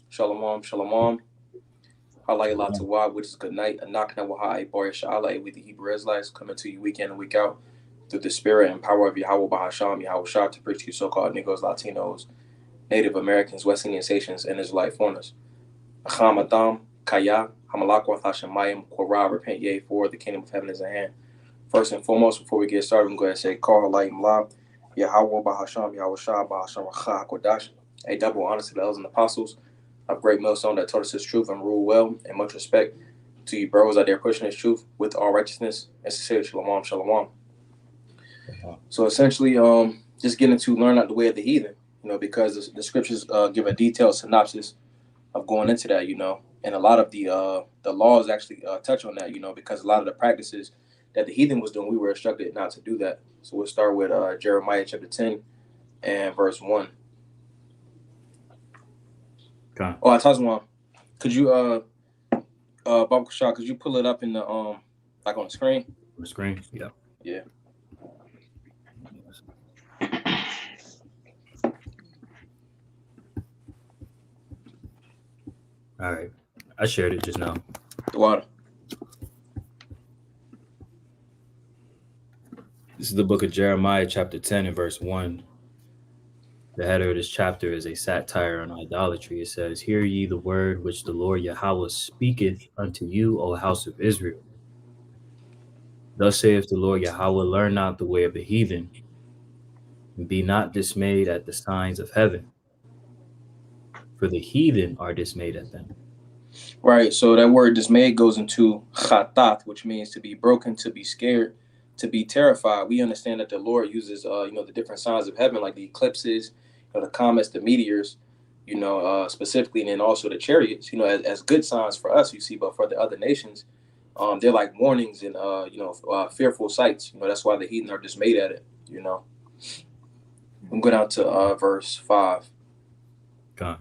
Shalom, shalom. Halayla Tawab, which is good night. A knocking at Wahai Boy Shalai with the Hebrew Israelites coming to you week in and week out through the spirit and power of Yahweh Bahasham, Yahweh Shah to preach to you so called Negroes, Latinos, Native Americans, West Indian Sapiens, and Israelite foreigners. Acham Adam, Kaya, Hamalakwa Hashemayim, Korah, repent ye, for the kingdom of heaven is at hand. First and foremost, before we get started, I'm going to say, Call Halayim La, Yahweh Bahasham, Yahweh Shah, Bahasham Racha HaKodash. A double honor to the elders and apostles of Great Millstone that taught us his truth and rule well, and much respect to you bros out there pushing his truth with all righteousness and sincere shalom, shalom. So essentially, just getting to learn out the way of the heathen, because the scriptures give a detailed synopsis of going into that, and a lot of the laws actually touch on that, because a lot of the practices that the heathen was doing, we were instructed not to do that. So we'll start with Jeremiah chapter 10 and verse 1. Okay. Oh, I told you, could you Baba Kushal, could you pull it up in the like on the screen? On the screen, yeah. Yeah. All right. I shared it just now. The water. This is the book of Jeremiah, chapter 10 and verse 1. The header of this chapter is a satire on idolatry. It says, Hear ye the word which the Lord Yahweh speaketh unto you, O house of Israel. Thus saith the Lord Yahweh, Learn not the way of the heathen, and be not dismayed at the signs of heaven, for the heathen are dismayed at them. Right. So that word dismayed goes into chatat, which means to be broken, to be scared, to be terrified. We understand that the Lord uses, the different signs of heaven, like the eclipses, the comets, the meteors, specifically, and then also the chariots, as good signs for us, you see, but for the other nations, they're like warnings and, fearful sights. That's why the heathen are dismayed at it, We'll go down to verse 5. God.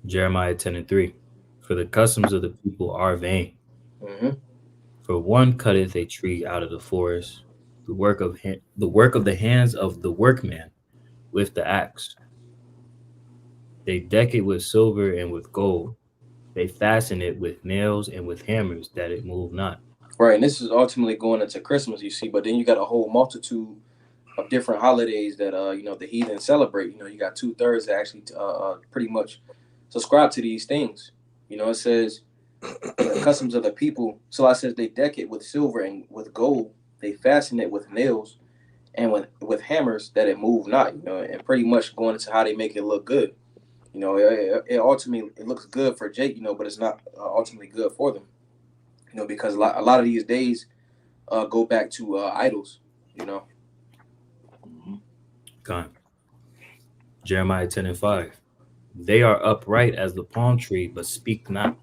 Jeremiah 10 and 3. For the customs of the people are vain. Mm-hmm. For one cutteth a tree out of the forest, the work of the hands of the workman with the axe. They deck it with silver and with gold. They fasten it with nails and with hammers, that it move not. Right, and this is ultimately going into Christmas, you see, but then you got a whole multitude of different holidays that the heathen celebrate. You got 2/3 that actually pretty much subscribe to these things. It says the customs of the people. So it says they deck it with silver and with gold. They fasten it with nails and with hammers that it move not. And pretty much going into how they make it look good. It ultimately it looks good for Jake. But it's not ultimately good for them. Because a lot of these days go back to idols. God. Jeremiah 10 and 5. They are upright as the palm tree, but speak not.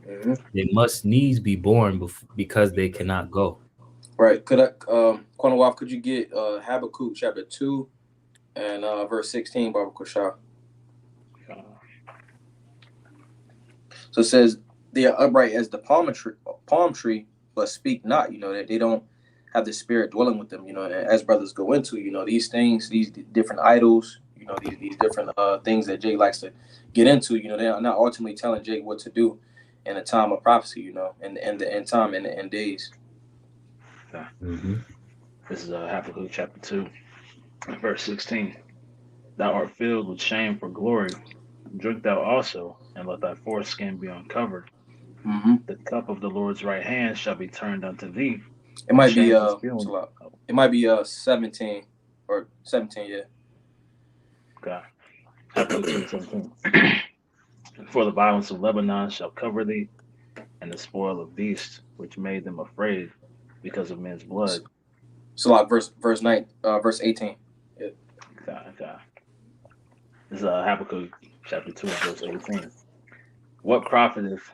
Mm-hmm. They must needs be born because they cannot go. Right. Could Kwanawaf, could you get Habakkuk chapter 2 and verse 16, Baba Kushah? So it says they are upright as the palm tree, but speak not. That they don't have the spirit dwelling with them. And as brothers go into, these things, these different idols, these different things that Jake likes to get into. They're not ultimately telling Jake what to do in a time of prophecy. And the end time and the end days. Mm-hmm. This is Habakkuk chapter 2, verse 16. Thou art filled with shame for glory. Drink thou also, and let thy foreskin be uncovered. Mm-hmm. The cup of the Lord's right hand shall be turned unto thee. It might be It might be 17 or 17, yeah. Okay. Habakkuk 2:17. For the violence of Lebanon shall cover thee, and the spoil of beasts which made them afraid because of men's blood. So like verse 18. Yeah. Okay. This is Habakkuk chapter 2, verse 18. What profiteth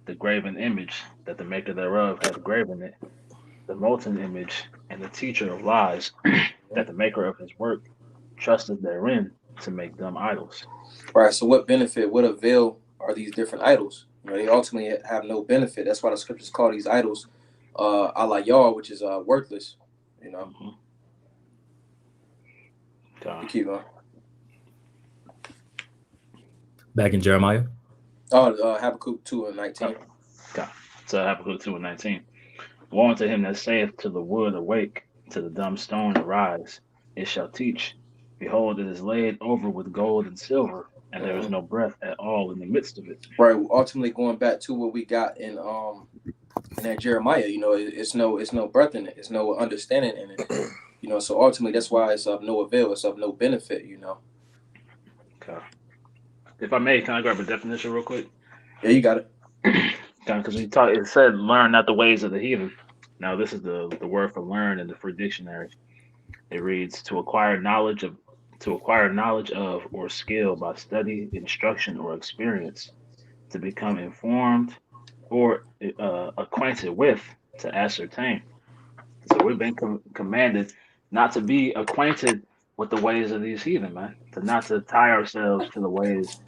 the graven image that the maker thereof hath graven it, the molten image and the teacher of lies, that the maker of his work trusted therein to make dumb idols? Right. So what benefit, what avail are these different idols? They ultimately have no benefit. That's why the scriptures call these idols ala Yah, which is worthless. Mm-hmm. You keep going. Back in Jeremiah. Habakkuk 2:19. Okay. So Habakkuk 2:19. Woe unto him that saith to the wood, awake, to the dumb stone, arise. It shall teach. Behold, it is laid over with gold and silver, and there is Mhm. no breath at all in the midst of it. Right. Ultimately, going back to what we got in that Jeremiah, it's no breath in it. It's no understanding in it. So ultimately, that's why it's of no avail. It's of no benefit. Okay. If I may, can I grab a definition real quick? Yeah, you got it. Because it said, "Learn not the ways of the heathen." Now, this is the word for learn in the free dictionary. It reads to acquire knowledge of or skill by study, instruction, or experience, to become informed or acquainted with, to ascertain. So we've been commanded not to be acquainted with the ways of these heathen, man. To not to tie ourselves to the ways,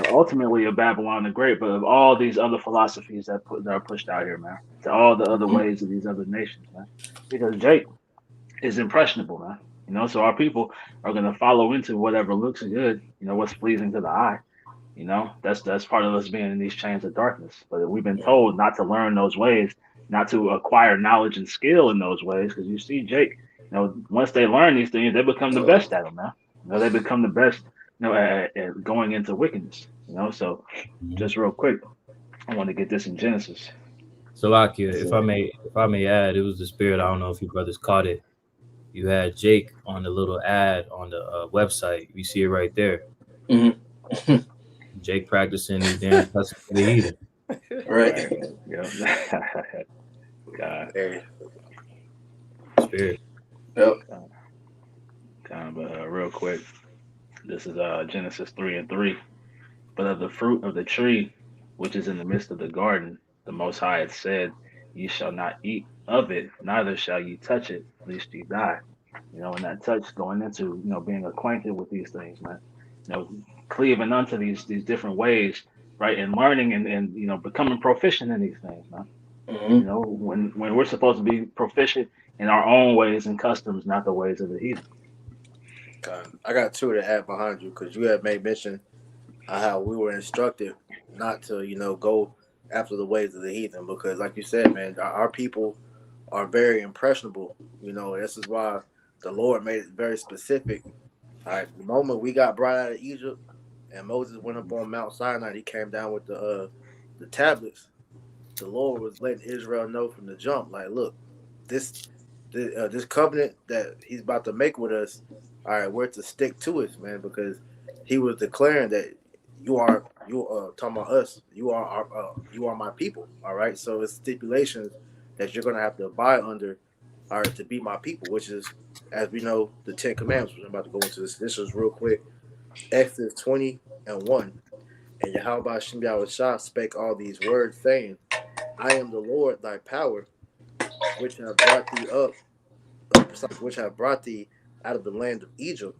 ultimately of Babylon the Great, but of all these other philosophies that are pushed out here, man. To all the other Mhm. ways of these other nations, man. Because Jake is impressionable, man. So our people are gonna follow into whatever looks good, what's pleasing to the eye. That's part of us being in these chains of darkness. But we've been told not to learn those ways, not to acquire knowledge and skill in those ways. Because you see, Jake, once they learn these things, they become the best at them, man. They become the best, at going into wickedness. So just real quick, I want to get this in Genesis. So, Akia, It's, if I may add, it was the spirit. I don't know if you brothers caught it. You had Jake on the little ad on the website. You see it right there. Mhm. Jake practicing his damn cussing for the heathen. Right. yeah. God, Hey, Spirit. Yep. but real quick, this is Genesis 3:3. But of the fruit of the tree which is in the midst of the garden, the Most High had said, "Ye shall not eat of it, neither shall ye touch it, lest ye die." And that touch going into being acquainted with these things, man. Cleaving unto these different ways, right, and learning and becoming proficient in these things, man. Mhm. When we're supposed to be proficient in our own ways and customs, not the ways of the heathen. I got two to add behind you because you had made mention of how we were instructed not to, go after the ways of the heathen because, like you said, man, our people are very impressionable. This is why the Lord made it very specific. All right, the moment we got brought out of Egypt and Moses went up on Mount Sinai, he came down with the tablets. The Lord was letting Israel know from the jump, like, look, this this covenant that He's about to make with us, all right, we're to stick to it, man, because He was declaring that you talking about us, you are my people, all right. So it's stipulations that you're gonna have to abide under, all right, to be my people, which is, as we know, the Ten Commandments. We're about to go into this. This was real quick. Exodus 20:1. And Yahweh Shem Shah spake all these words, saying, I am the Lord thy power, which have brought thee which have brought thee out of the land of Egypt,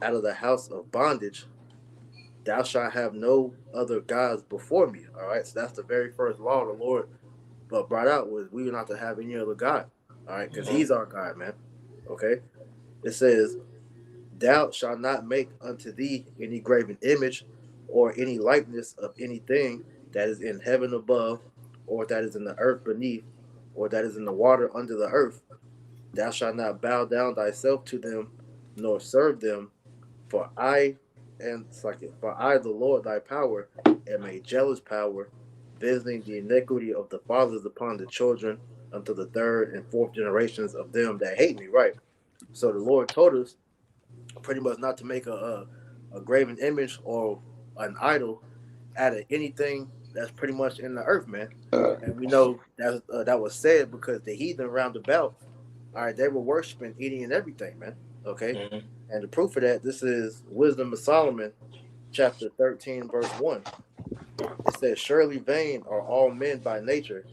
out of the house of bondage. Thou shalt have no other gods before me. All right, so that's the very first law the Lord brought out was we were not to have any other God. All right, because Mhm. He's our God, man. Okay, it says, Thou shalt not make unto thee any graven image or any likeness of anything that is in heaven above, or that is in the earth beneath, or that is in the water under the earth. Thou shalt not bow down thyself to them, nor serve them. For I, for I, the Lord thy power, am a jealous power, visiting the iniquity of the fathers upon the children unto the third and fourth generations of them that hate me. Right. So the Lord told us pretty much not to make a graven image or an idol out of anything that's pretty much in the earth, man. And we know that was said because the heathen round about, all right, they were worshiping, eating, and everything, man. Okay, Mhm. and the proof of that, this is Wisdom of Solomon, chapter 13, verse 1. It says, "Surely vain are all men by nature,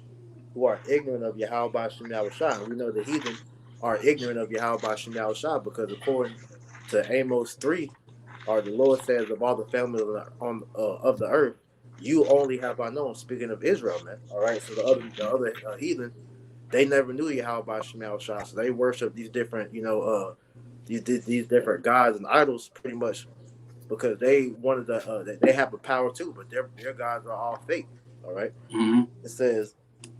who are ignorant of Yahweh Shem Shah." And we know the heathen are ignorant of Yahweh Shem Shah because according to Amos 3, or the Lord says, of all the families of the earth, you only have I known. Speaking of Israel, man. All right, so the other heathen, they never knew Yahweh Shem Shah, so they worship these different these different gods and idols pretty much because they wanted they have a power too, but their gods are all fake. All right. Mm-hmm. It says,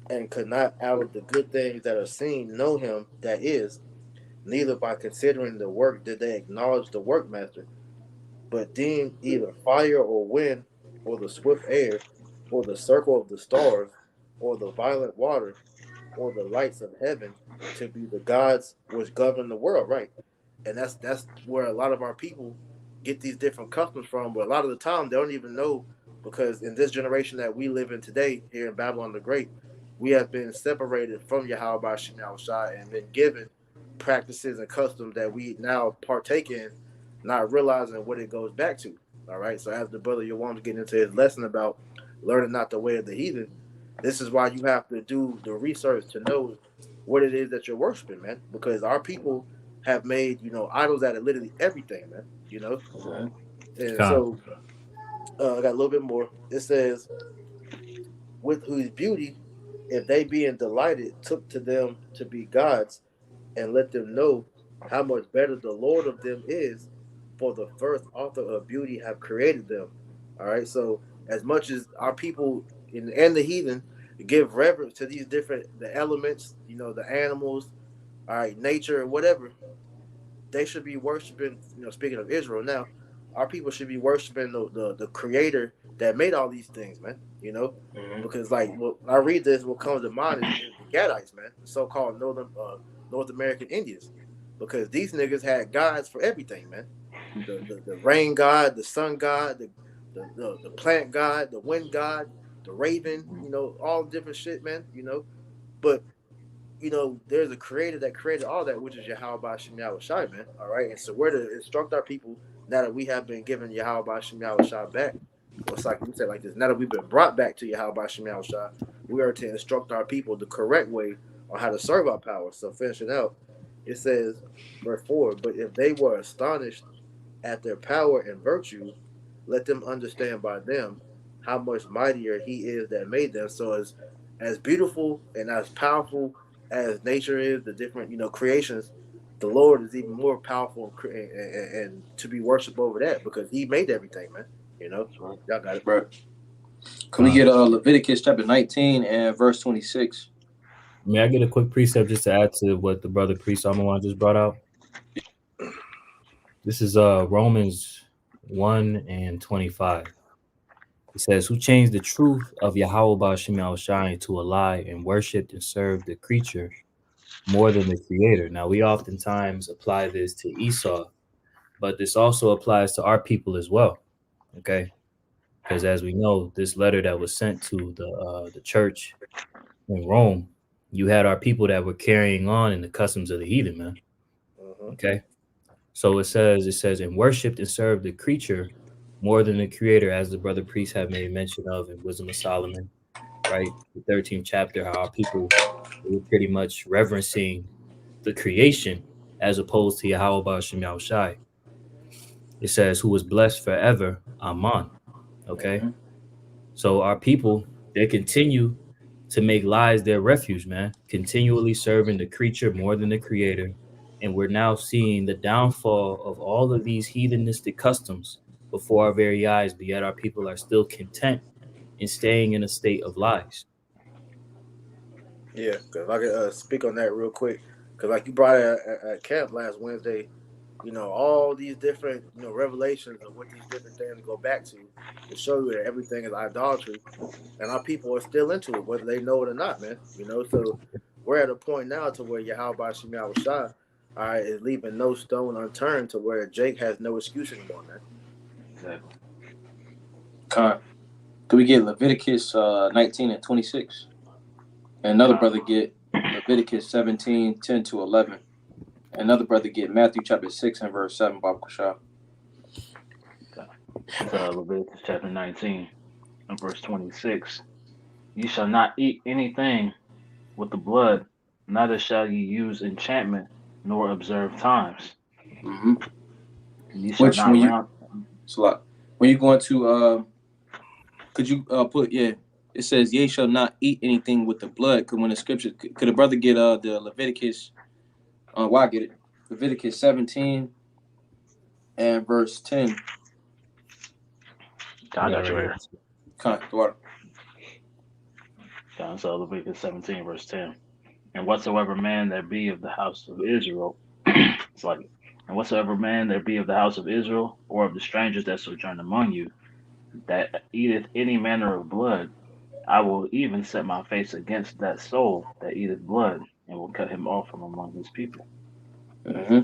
and could not out of the good things that are seen know him that is, neither by considering the work did they acknowledge the workmaster, but deemed either fire or wind, or the swift air, or the circle of the stars, or the violent water, or the lights of heaven to be the gods which govern the world, right? And that's where a lot of our people get these different customs from. But a lot of the time they don't even know, because in this generation that we live in today here in Babylon the Great, we have been separated from Yahweh by Shem Shai and been given practices and customs that we now partake in, not realizing what it goes back to. All right. So as the brother Yawam's getting into his lesson about learning not the way of the heathen, this is why you have to do the research to know what it is that you're worshiping, man. Because our people have made, idols out of literally everything, man. Okay. And God. so I got a little bit more. It says, with whose beauty, if they being delighted, took to them to be gods, and let them know how much better the Lord of them is, for the first author of beauty have created them. All right. So as much as our people and the heathen give reverence to these the elements, the animals, all right, nature, whatever, they should be worshiping. Speaking of Israel now, our people should be worshiping the creator that made all these things, man. Mm-hmm. Because like when I read this, what comes to mind is the Gadites, man, the so-called North American Indians, because these niggas had gods for everything, man. The rain god, the sun god, the plant god, the wind god, the raven, all different shit, man. But there's a creator that created all that, which is Yahweh Ba'Shem Shai, man. All right. And so we're to instruct our people now that we have been given Yahweh Ba'Shem Shai back. Well, it's like we said like this. Now that we've been brought back to Yahweh Ba'Shem Shai, we are to instruct our people the correct way on how to serve our power. So finishing out, it says, verse 4, but if they were astonished at their power and virtue, let them understand by them how much mightier he is that made them. So as beautiful and as powerful as nature is, the different creations, the Lord is even more powerful and to be worshipped over that, because He made everything, man. That's right. Y'all got it, Right. Can we get Leviticus chapter 19 and verse 26? May I get a quick precept just to add to what the brother priest Amawan just brought out? This is Romans 1 and 25. It says, who changed the truth of Yahweh Ba'Shem Shai into a lie and worshipped and served the creature more than the creator. Now, we oftentimes apply this to Esau, but this also applies to our people as well. Okay. Because as we know, this letter that was sent to the church in Rome, you had our people that were carrying on in the customs of the heathen, man. Okay. So it says, and worshipped and served the creature more than the creator, as the brother priest have made mention of in Wisdom of Solomon, right? The 13th chapter, how our people were pretty much reverencing the creation as opposed to Yahweh Ba'Shem Shai. It says, who was blessed forever, Amen. Okay. Mm-hmm. So our people, they continue to make lies their refuge, man, continually serving the creature more than the creator. And we're now seeing the downfall of all of these heathenistic customs before our very eyes, but yet our people are still content in staying in a state of lies. Yeah, because if I could speak on that real quick, because like you brought it at camp last Wednesday, all these different, revelations of what these different things go back to show you that everything is idolatry, and our people are still into it, whether they know it or not, man. So we're at a point now to where Yahweh Ba'Shem Shai, all right, is leaving no stone unturned, to where Jake has no excuse anymore, man. Exactly. Could we get Leviticus 19 and 26? And another brother get Leviticus 17, 10 to 11. And another brother get Matthew chapter 6 and verse 7, Baba Kashah. It's Leviticus chapter 19 and verse 26. You shall not eat anything with the blood, neither shall you use enchantment, nor observe times. Mm-hmm. You shall not round. So when you go into could you put it says ye shall not eat anything with the blood, because when the scripture could a brother get the Leviticus why I get it Leviticus 17 and verse 10, I got you right here. Con, the water. So Leviticus 17, verse 10. And whatsoever man there be of the house of Israel, it's like, and whatsoever man there be of the house of Israel, or of the strangers that sojourn among you, that eateth any manner of blood, I will even set my face against that soul that eateth blood, and will cut him off from among his people. Mm-hmm.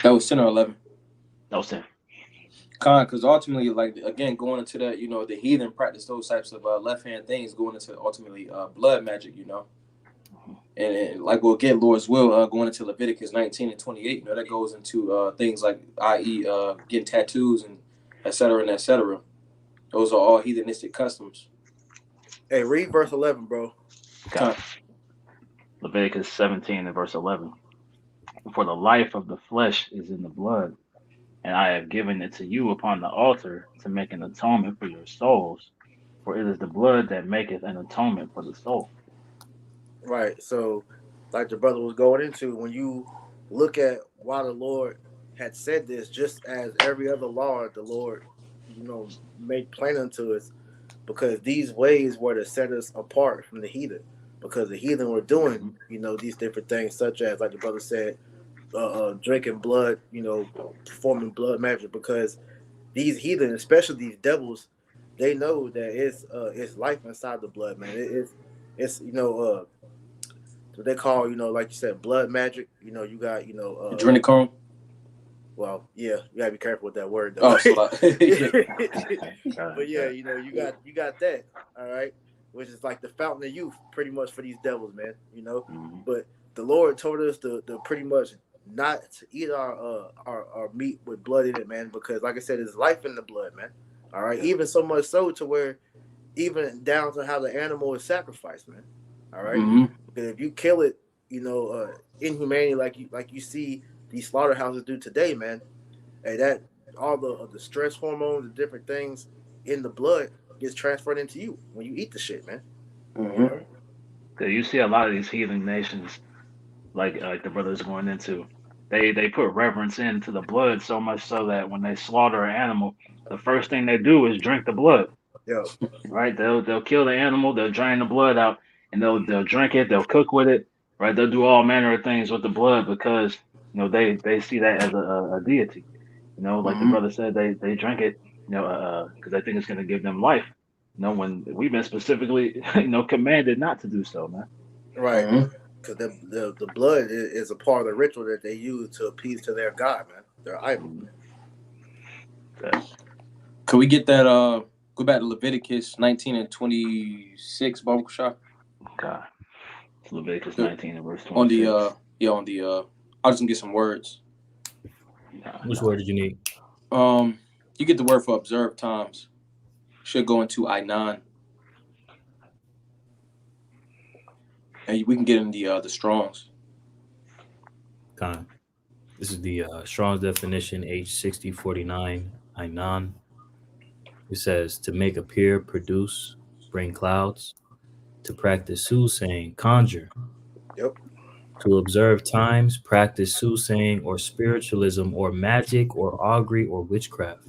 That was 10 or 11. That was 10. Con, because ultimately, like, again, going into that, you know, the heathen practice those types of left-hand things, going into ultimately blood magic, you know. And like we'll get Lord's will going into Leviticus 19 and 28, you know, that goes into things like, i.e., getting tattoos and et cetera and et cetera. Those are all heathenistic customs. Hey, read verse 11, bro. Okay. Leviticus 17 and verse 11. For the life of the flesh is in the blood, and I have given it to you upon the altar to make an atonement for your souls, for it is the blood that maketh an atonement for the soul. Right. So, like the brother was going into, when you look at why the Lord had said this, just as every other law, the Lord, made plain unto us, because these ways were to set us apart from the heathen, because the heathen were doing, these different things, such as, like the brother said, drinking blood, performing blood magic, because these heathen, especially these devils, they know that it's life inside the blood, man. It's what they call, like you said, blood magic. You got, Adrenochrome. Well, yeah, you gotta be careful with that word, though. Oh, so but yeah, you got that, all right, which is like the fountain of youth, pretty much, for these devils, man. But the Lord told us to pretty much not to eat our meat with blood in it, man, because, like I said, there's life in the blood, man. All right, even so much so to where, even down to how the animal is sacrificed, man. All right, because if you kill it, inhumanely, like you see these slaughterhouses do today, man. Hey, that all the stress hormones and different things in the blood gets transferred into you when you eat the shit, man. Because you see a lot of these heathen nations, like the brothers going into, they put reverence into the blood so much so that when they slaughter an animal, the first thing they do is drink the blood. Yeah. Right? They'll kill the animal, they'll drain the blood out, and they'll drink it, they'll cook with it, right? They'll do all manner of things with the blood because they see that as a deity. Like the brother said, they drink it, because they think it's going to give them life. When we've been specifically, commanded not to do so, man. Right. Because the blood is a part of the ritual that they use to appease to their god, man, their idol. Could we get that? Go back to Leviticus 19 and 26, Bible Shop. Okay. Leviticus 19 and verse 26. On the I was gonna get some words. Which word did you need? You get the word for observed times. Should go into I9. And we can get in the Strongs. Con. This is the Strong's definition, H6049, I9. It says to make appear, produce, bring clouds, to practice soothsaying, conjure. Yep. To observe times, practice soothsaying or spiritualism or magic or augury or witchcraft.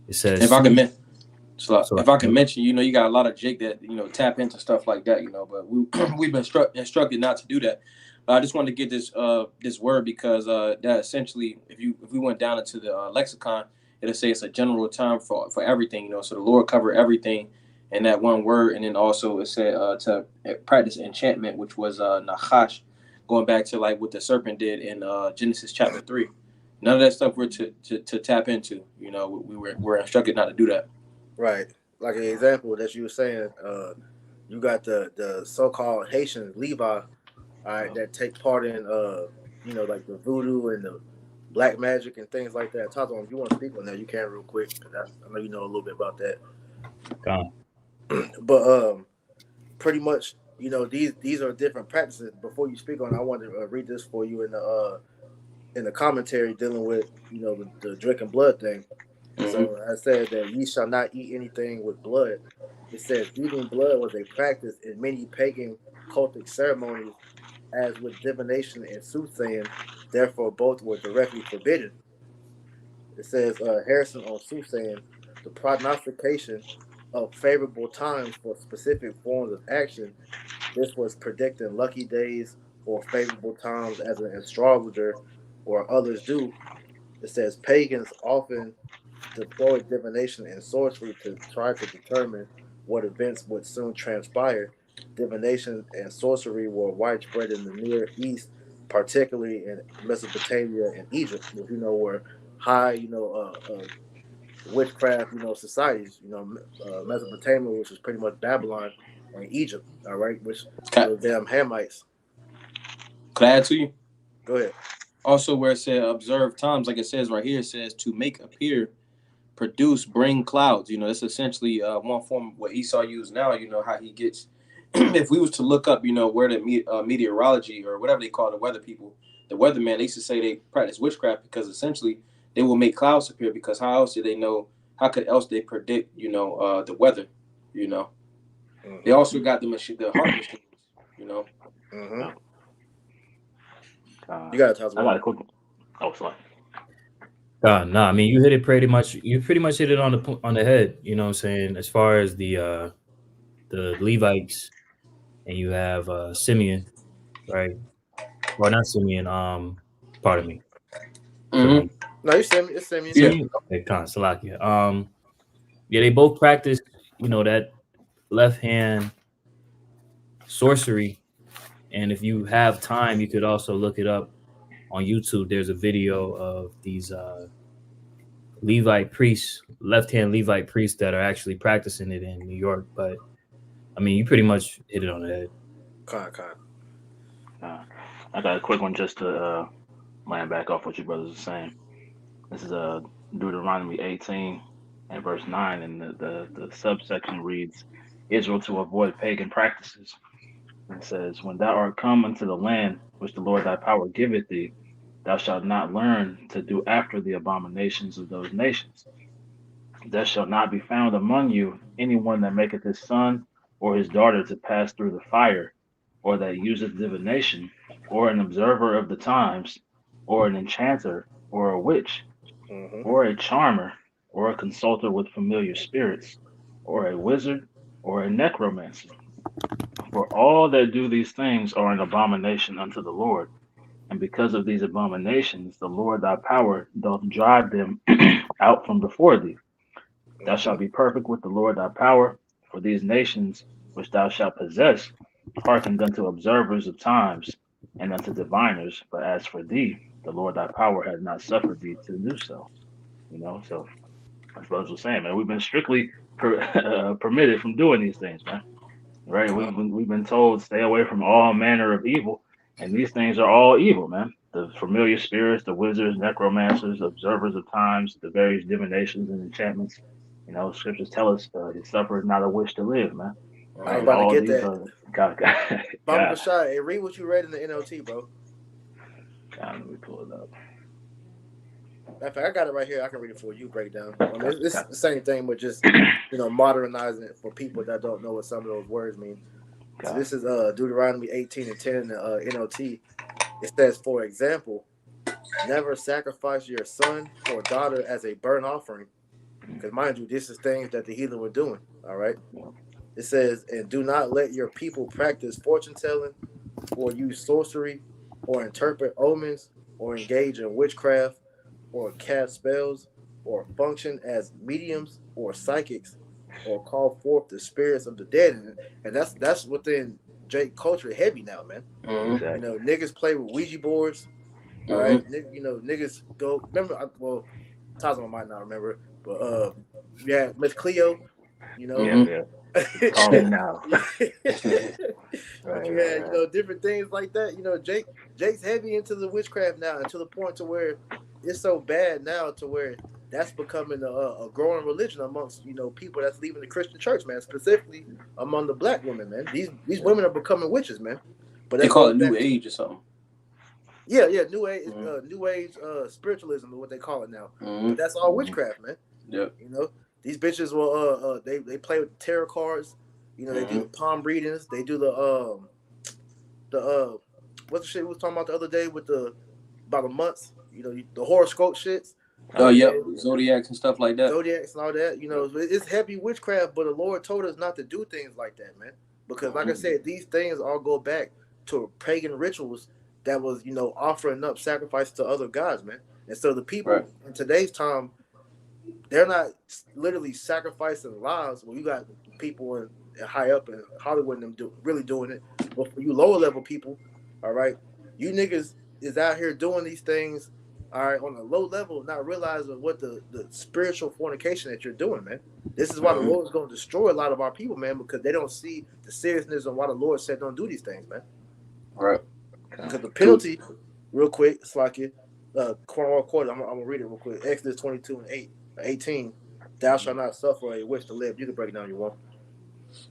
It says if I can mention, you got a lot of Jake that tap into stuff like that, but we've been instructed not to do that. But I just wanted to get this word because that essentially, if we went down into the lexicon, it'll say it's a general term for everything, so the Lord covered everything in that one word. And then also it said to practice enchantment, which was nachash, going back to like what the serpent did in Genesis chapter 3. None of that stuff we're to tap into. We're instructed not to do that. Right. Like an example that you were saying, you got the so-called Haitian Levi, all right, that take part in like the voodoo and the black magic and things like that. Talk to them. If you want to speak on that, you can real quick. I know you know a little bit about that. But pretty much, these are different practices. Before you speak on it, I want to read this for you in the commentary dealing with the drinking blood thing. So I said that ye shall not eat anything with blood. It says eating blood was a practice in many pagan cultic ceremonies, as with divination and soothsaying. Therefore, both were directly forbidden. It says Harrison on soothsaying, the prognostication of favorable times for specific forms of action. This was predicting lucky days or favorable times as an astrologer or others do. It says pagans often deployed divination and sorcery to try to determine what events would soon transpire. Divination and sorcery were widespread in the Near East, particularly in Mesopotamia and Egypt, which were high, witchcraft, societies. Mesopotamia, which was pretty much Babylon, and Egypt. All right, which Okay. those damn Hamites. Could I add to you? Go ahead. Also, where it said observe times, like it says right here, it says to make appear, produce, bring clouds. That's essentially one form of what Esau used now. How he gets. If we was to look up, where the meteorology or whatever they call the weather people, the weatherman, they used to say they practice witchcraft because essentially they will make clouds appear. Because how else do they know? How could else they predict, the weather? Mm-hmm. They also got the heart machines. Mm-hmm. You got to talk I about got a quick. Oh, sorry. No, I mean you hit it pretty much. You pretty much hit it on the head. You know what I'm saying? As far as the Levites, and you have Simeon, right? Well, not Simeon. Pardon me. Mm-hmm. No, you send me. It's Simeon. Yeah. Simeon? Okay, Salakia. Yeah, they both practice. That left hand sorcery, and if you have time, you could also look it up on YouTube. There's a video of these Levite priests, left hand Levite priests that are actually practicing it in New York. But I mean, you pretty much hit it on the head. I got a quick one just to land back off what you brothers are saying. This is Deuteronomy 18 and verse 9, and the subsection reads, Israel to avoid pagan practices. And it says, when thou art come unto the land which the Lord thy power giveth thee, thou shalt not learn to do after the abominations of those nations. There shall not be found among you anyone that maketh his son or his daughter to pass through the fire, or that useth divination, or an observer of the times, or an enchanter, or a witch, Mm-hmm. or a charmer, or a consulter with familiar spirits, or a wizard, or a necromancer. For all that do these things are an abomination unto the Lord. And because of these abominations, the Lord thy power doth drive them out from before thee. Thou shalt be perfect with the Lord thy power, for these nations which thou shalt possess hearkened unto observers of times and unto diviners. But as for thee, the Lord thy power has not suffered thee to do so. So as brothers were saying, man, we've been strictly permitted from doing these things, man. Right? We've been told stay away from all manner of evil, and these things are all evil, man. The familiar spirits, the wizards, necromancers, observers of times, the various divinations and enchantments. Scriptures tell us it suffers not a wish to live, man. I was Right? about All to get these that. are God. Baba Bashar, hey, read what you read in the NLT, bro. God, let me pull it up. In fact, I got it right here. I can read it for you. Breakdown. I mean, it's the same thing, but just modernizing it for people that don't know what some of those words mean. So this is Deuteronomy 18 and 10 in the NLT. It says, for example, never sacrifice your son or daughter as a burnt offering. Because mind you, this is things that the heathen were doing. All right. It says, and do not let your people practice fortune telling or use sorcery or interpret omens or engage in witchcraft or cast spells or function as mediums or psychics or call forth the spirits of the dead. And that's within Jake culture heavy now, man. Mm-hmm. Exactly. Niggas play with Ouija boards. All right. Niggas go. Remember, well, Tazma might not remember, but yeah, Miss Cleo. Yeah. Call me now. Right. Different things like that. Jake's heavy into the witchcraft now, and to the point to where it's so bad now to where that's becoming a growing religion amongst people that's leaving the Christian church, man. Specifically among the black women, man. These women are becoming witches, man. But they call it New Age or something. Yeah, New Age, New Age spiritualism is what they call it now. Mm-hmm. But that's all witchcraft, man. Yep. These bitches will they play with tarot cards. They do the palm readings. They do the what's the shit we was talking about the other day with about the months. The horoscope shits. Oh, yep, zodiacs and stuff like that. Zodiacs and all that. You know, it's heavy witchcraft, but the Lord told us not to do things like that, man. Because, like I said, these things all go back to pagan rituals that was, you know, offering up sacrifice to other gods, man. And so the people in today's time, they're not literally sacrificing lives. Well, you got people high up in Hollywood and them really doing it. But for you lower level people, all right, you niggas is out here doing these things, all right, on a low level, not realizing what the spiritual fornication that you're doing, man. This is why the Lord is going to destroy a lot of our people, man, because they don't see the seriousness of why the Lord said don't do these things, man. Right. Because the penalty, real quick, it's like it, quarter, I'm going to read it real quick. Exodus 22 and 18, thou shalt not suffer a wish to live. You can break it down, you want.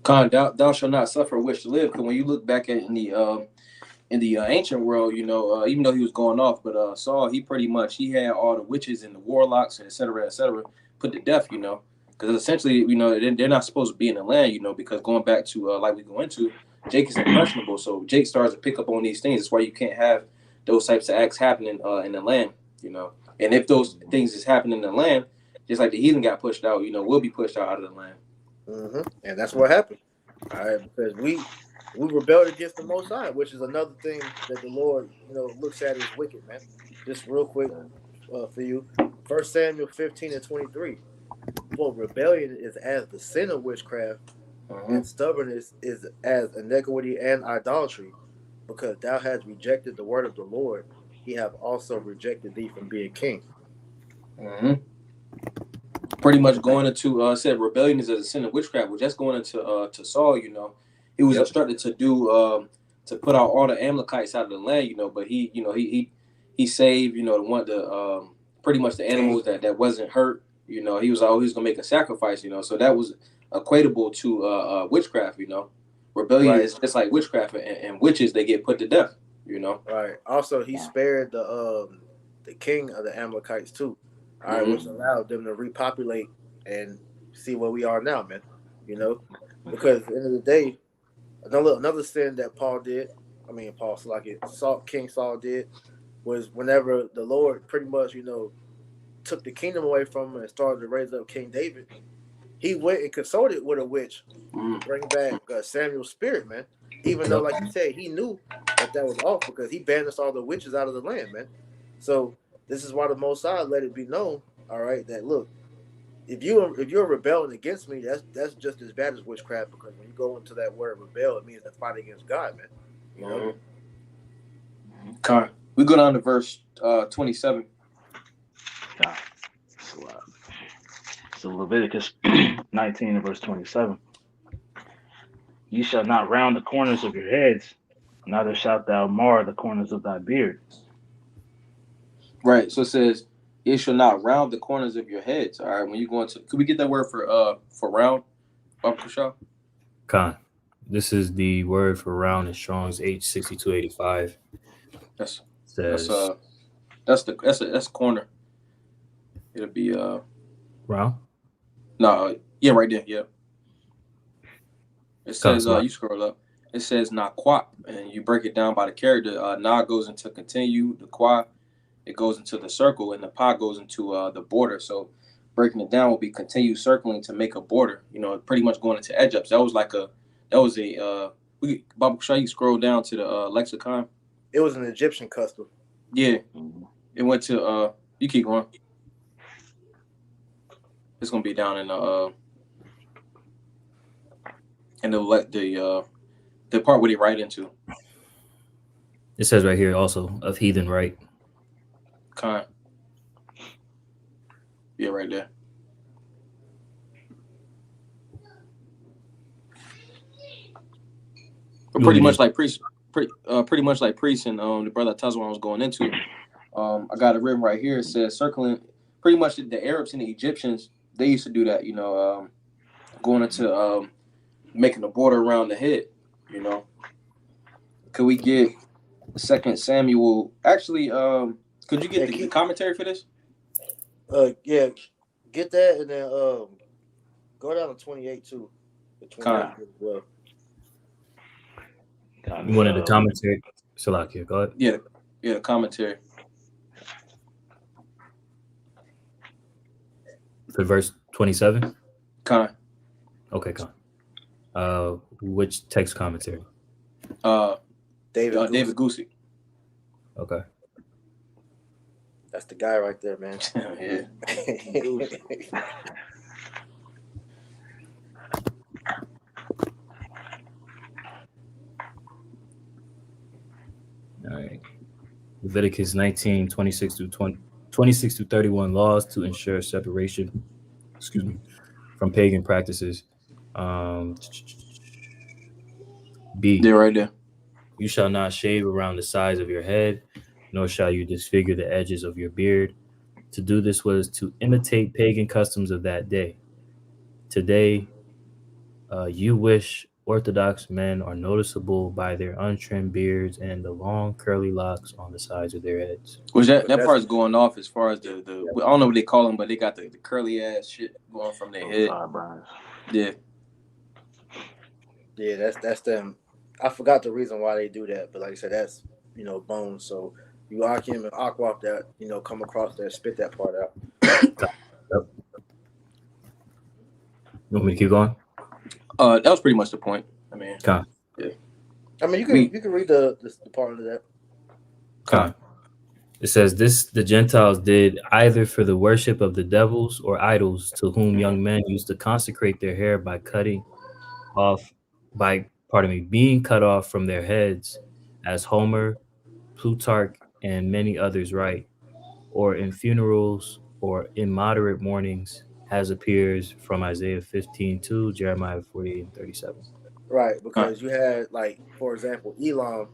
Con, thou shalt not suffer a wish to live. Because when you look back at in the ancient world, you know, even though he was going off, but Saul, he had all the witches and the warlocks and et cetera, put to death, you know, because essentially, you know, they're not supposed to be in the land, you know, because going back to like we go into, Jake is impressionable, so Jake starts to pick up on these things. That's why you can't have those types of acts happening in the land, you know, and if those things is happening in the land, just like the heathen got pushed out, you know, we'll be pushed out of the land. And that's what happened. All right, because we rebelled against the Most High, which is another thing that the Lord, you know, looks at as wicked, man. Just real quick for you, 1 Samuel 15 and 23. For rebellion is as the sin of witchcraft, and stubbornness is as iniquity and idolatry, because thou hast rejected the word of the Lord, he have also rejected thee from being king. Pretty much going into said rebellion is as a sin of witchcraft, which that's going into to Saul, you know. He was instructed to do to put out all the Amalekites out of the land, you know, but he saved, you know, the pretty much the animals that wasn't hurt, you know. He was always gonna make a sacrifice, you know, so that was equatable to witchcraft, you know. Rebellion is just like witchcraft, and witches, they get put to death, you know. Right. Also, he spared the king of the Amalekites too. All right, which allowed them to repopulate and see where we are now, man. You know, because at the end of the day, another sin that King Saul did was whenever the Lord pretty much, you know, took the kingdom away from him and started to raise up King David, he went and consulted with a witch to bring back Samuel's spirit, man. Even though, like you said, he knew that was off because he banished all the witches out of the land, man. So this is why the Most High let it be known, all right, that look, if you're rebelling against me, that's just as bad as witchcraft, because when you go into that word rebel, it means to fight against God, man. You know. Okay. We go down to verse 27. So Leviticus 19 and verse 27. You shall not round the corners of your heads, neither shalt thou mar the corners of thy beard. Right. So it says, "It shall not round the corners of your heads." All right. When you go into, could we get that word for round, Baba Shaw? Con. This is the word for round in Strong's H6285. That's corner. It'll be round. No, yeah, right there. Yeah. It says you scroll up. It says "naquap," and you break it down by the character. Na goes into continue. The qua, it goes into the circle, and the pa goes into the border. So breaking it down will be continue circling to make a border. You know, pretty much going into edge ups. Baba Shaw, you scroll down to the lexicon. It was an Egyptian custom. Yeah, it went to you keep going. It's gonna be down in the part where they write into. It says right here also of heathen, right? Con. Yeah, right there. But pretty much like priests, and the brother Tazwan was going into. I got it written right here. It says circling. Pretty much the Arabs and the Egyptians, they used to do that. You know, going into making a border around the head. You know. Could we get 2 Samuel? Actually, could you get the commentary for this? Yeah, get that, and then go down to 28 too. Well. You wanted the commentary? Salakia, go ahead. Yeah, the commentary. For verse 27? Con. Okay, con. Which text commentary? David David Goose. Goosey. Okay. That's the guy right there, man. Yeah. All right. Leviticus 19, 26 through 31 laws to ensure separation, from pagan practices. B. They're right there. You shall not shave around the sides of your head, nor shall you disfigure the edges of your beard. To do this was to imitate pagan customs of that day. Today, you wish Orthodox men are noticeable by their untrimmed beards and the long curly locks on the sides of their heads. Which that part is going off as far as the I don't know what they call them, but they got the curly ass shit going from their head. Yeah. Yeah, that's them. I forgot the reason why they do that, but like I said, that's bones. So you Akim and Aquap that come across that, spit that part out. Yep. You want me to keep going? That was pretty much the point. I mean, yeah. I mean, you can read the part of that. It says this: the Gentiles did either for the worship of the devils or idols, to whom young men used to consecrate their hair by being cut off from their heads, as Homer, Plutarch, and many others write, or in funerals or immoderate mournings, as appears from Isaiah 15:2, Jeremiah 48:37. Right, because you had, like, for example, Elam,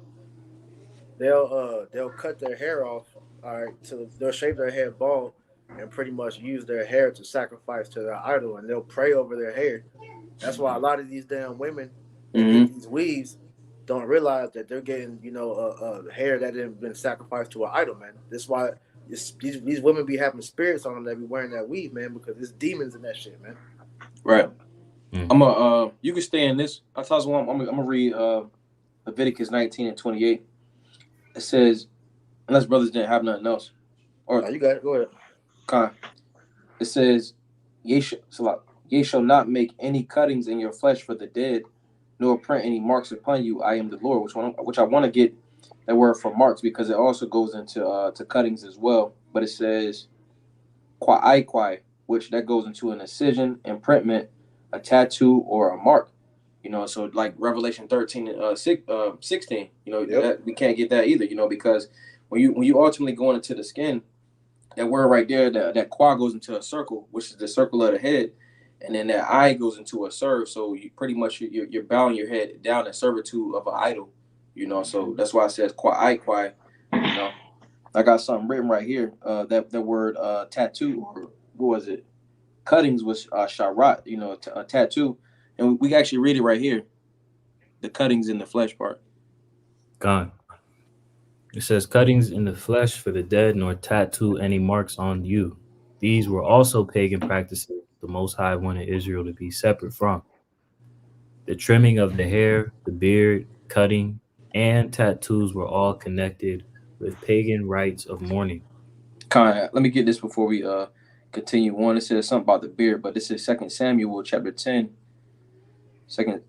they'll cut their hair off, all right, so they'll shave their head bald and pretty much use their hair to sacrifice to their idol, and they'll pray over their hair. That's why a lot of these damn women that get these weaves don't realize that they're getting, hair that had been sacrificed to an idol, man. That's why these women be having spirits on them that be wearing that weave, man, because there's demons in that shit, man. Right. You can stay in this. I'm gonna read Leviticus 19 and 28. It says, unless brothers didn't have nothing else. Or you got it. Go ahead. It says, ye shall not make any cuttings in your flesh for the dead, nor print any marks upon you. I am the Lord. Which I want to get that word for marks, because it also goes into to cuttings as well. But it says kwai, which that goes into an incision, imprintment, a tattoo, or a mark. So like Revelation 13 and 16, that we can't get that either, because when you ultimately go into the skin, that word right there, that qua goes into a circle, which is the circle of the head, and then that eye goes into a serve. So you pretty much you're bowing your head down in servitude of an idol, So that's why it says kwai. I got something written right here. That word tattoo, or what was it? Cuttings was sharat, a tattoo. And we actually read it right here. The cuttings in the flesh part. Gone. It says, cuttings in the flesh for the dead, nor tattoo any marks on you. These were also pagan practices the Most High wanted Israel to be separate from. The trimming of the hair, the beard, cutting, and tattoos were all connected with pagan rites of mourning. Let me get this before we continue on. It says something about the beard, but this is 2 Samuel chapter 10. 2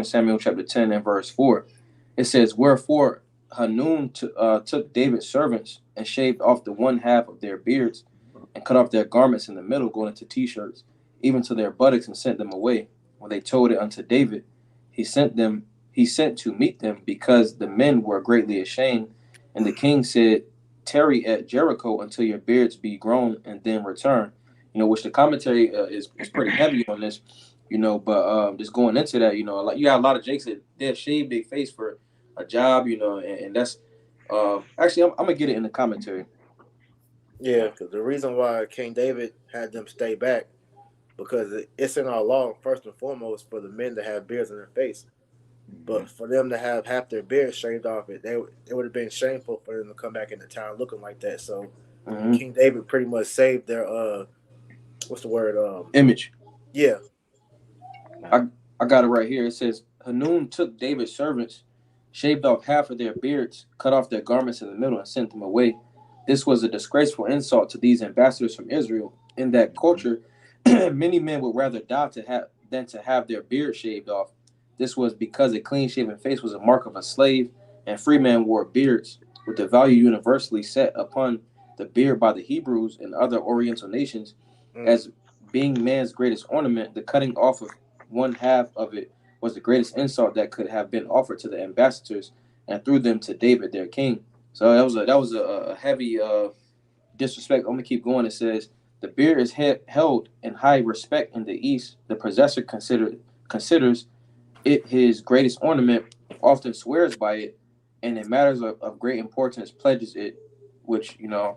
Samuel chapter 10 and verse 4. It says, wherefore Hanun took David's servants and shaved off the one half of their beards and cut off their garments in the middle, going into t-shirts, even to their buttocks, and sent them away. When they told it unto David, he sent to meet them, because the men were greatly ashamed. And the king said, tarry at Jericho until your beards be grown, and then return. Which the commentary is pretty heavy on this. But just going into that, like you got a lot of jakes that they shave their face for a job, and that's actually I'm gonna get it in the commentary. Yeah, because the reason why King David had them stay back, because it's in our law first and foremost for the men to have beards in their face, but for them to have half their beard shaved off, it would have been shameful for them to come back into town looking like that. So King David pretty much saved their what's the word image. Yeah. I got it right here. It says, Hanun took David's servants, shaved off half of their beards, cut off their garments in the middle, and sent them away. This was a disgraceful insult to these ambassadors from Israel, in that culture, many men would rather die than to have their beard shaved off. This was because a clean-shaven face was a mark of a slave, and free men wore beards, with the value universally set upon the beard by the Hebrews and other Oriental nations Mm. as being man's greatest ornament. The cutting off of one half of it was the greatest insult that could have been offered to the ambassadors, and through them to David, their king. So that was a heavy disrespect. I'm gonna keep going. It says the beard is held in high respect in the East. The possessor considers it his greatest ornament, often swears by it, and in matters of great importance pledges it. Which I'm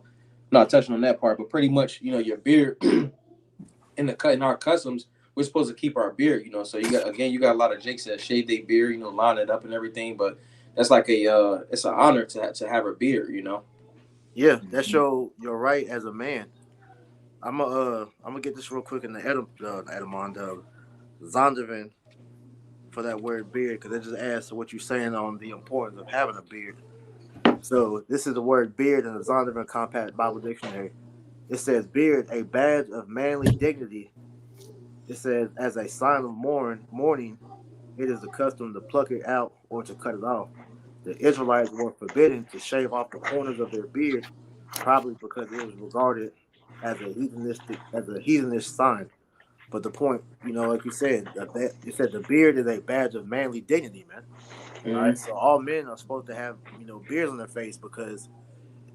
not touching on that part, but pretty much your beard in our customs. We're supposed to keep our beard, So you got a lot of Jakes that shave their beard, line it up and everything. But that's like it's an honor to have a beard. Yeah, that show you're right as a man. I'm gonna get this real quick in the Edamon Zondervan for that word beard because it just adds to what you're saying on the importance of having a beard. So this is the word beard in the Zondervan Compact Bible Dictionary. It says beard, a badge of manly dignity. It says as a sign of mourning, it is the custom to pluck it out or to cut it off. The Israelites were forbidden to shave off the corners of their beard, probably because it was regarded as a heathenish sign. But the point, like you said, you said the beard is a badge of manly dignity, man. All right, Mm-hmm. so all men are supposed to have, beards on their face because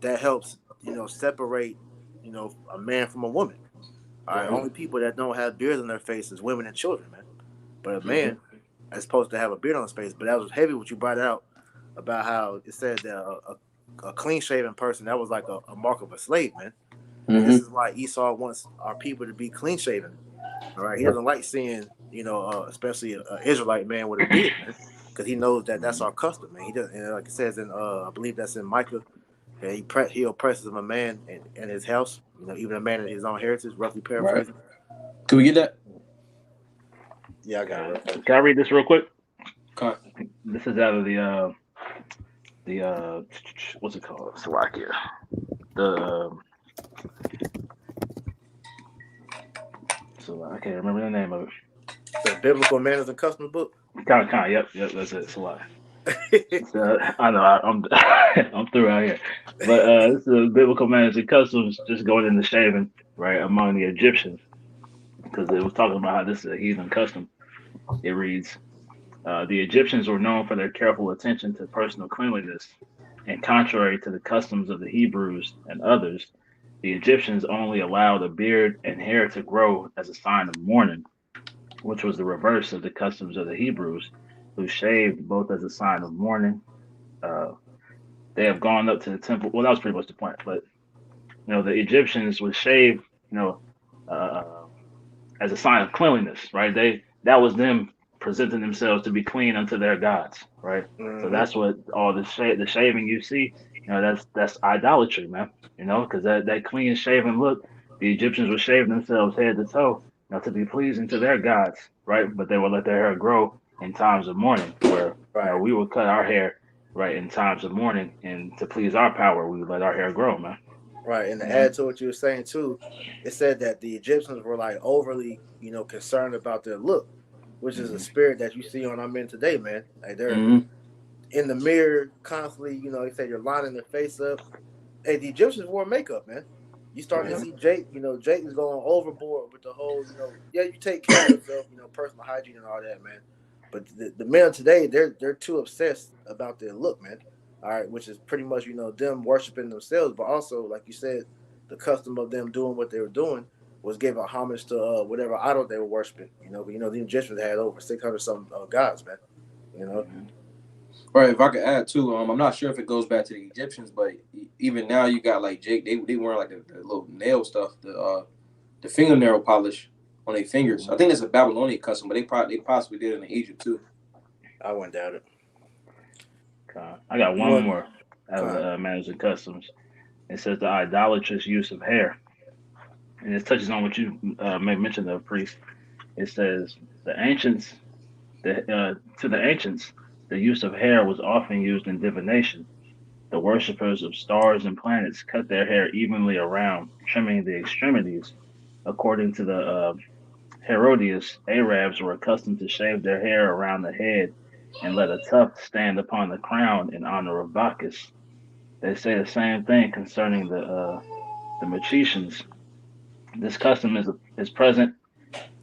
that helps, separate, a man from a woman. All right, Right. only people that don't have beards on their face is women and children, man. But a Mm-hmm. man is supposed to have a beard on his face. But that was heavy what you brought out about how it said that a clean shaven person, that was like a mark of a slave, man. And this Mm-hmm. is why Esau wants our people to be clean shaven. All right, he doesn't like seeing, especially an Israelite man with a beard, man, because he knows that that's our custom, man. He does, and like it says in, I believe that's in Micah, that he oppresses a man in his house, even a man in his own heritage, roughly Right. paraphrasing. Can we get that? Yeah, I got it real fast. Can I read this real quick? Con. This is out of the what's it called? Slovakia. So I can't remember the name of it. The Biblical Manners and Customs book. Kind, yep, that's it. Slovakia. So, I know I'm I'm through out here, but this is a biblical manners and customs just going into shaving right among the Egyptians because it was talking about how this is a heathen custom. It reads, the Egyptians were known for their careful attention to personal cleanliness, and contrary to the customs of the Hebrews and others, the Egyptians only allowed a beard and hair to grow as a sign of mourning, which was the reverse of the customs of the Hebrews, who shaved both as a sign of mourning. Uh, they have gone up to the temple. Well, that was pretty much the point. But the Egyptians would shave, you know, uh, as a sign of cleanliness, right? That was them presenting themselves to be clean unto their gods, right? So Mm-hmm. that's what all the shaving you see, that's idolatry, man. Because that clean shaven look, the Egyptians would shave themselves head to toe, to be pleasing to their gods, right? But they would let their hair grow in times of mourning, where Right. we would cut our hair right in times of mourning, and to please our power, we would let our hair grow, man. Right, and to Mm-hmm. add to what you were saying too, it said that the Egyptians were like overly, concerned about their look, which is a spirit that you see on our men today, man. Like they're Mm-hmm. in the mirror constantly. They say you're lining their face up. Hey, the Egyptians wore makeup, man. You starting to Right. see Jake. Jake is going overboard with the whole. Yeah, you take care of yourself. Personal hygiene and all that, man. But the men today, they're too obsessed about their look, man. All right, which is pretty much them worshiping themselves, but also like you said, the custom of them doing what they were doing was giving homage to whatever idol they were worshiping. But the Egyptians had over 600 some gods, man. You know. Right. If I could add too, I'm not sure if it goes back to the Egyptians, but even now you got like Jake. They wearing like the little nail stuff, the fingernail polish on their fingers. I think that's a Babylonian custom, but they possibly did it in Egypt too. I wouldn't doubt it. I got You one want more out of God. the manners and customs. It says the idolatrous use of hair, and it touches on what you may mention of priest. It says the ancients, to the ancients, the use of hair was often used in divination. The worshippers of stars and planets cut their hair evenly around, trimming the extremities, According to the Herodias, Arabs were accustomed to shave their hair around the head and let a tuft stand upon the crown in honor of Bacchus. They say the same thing concerning the Matricians. This custom is present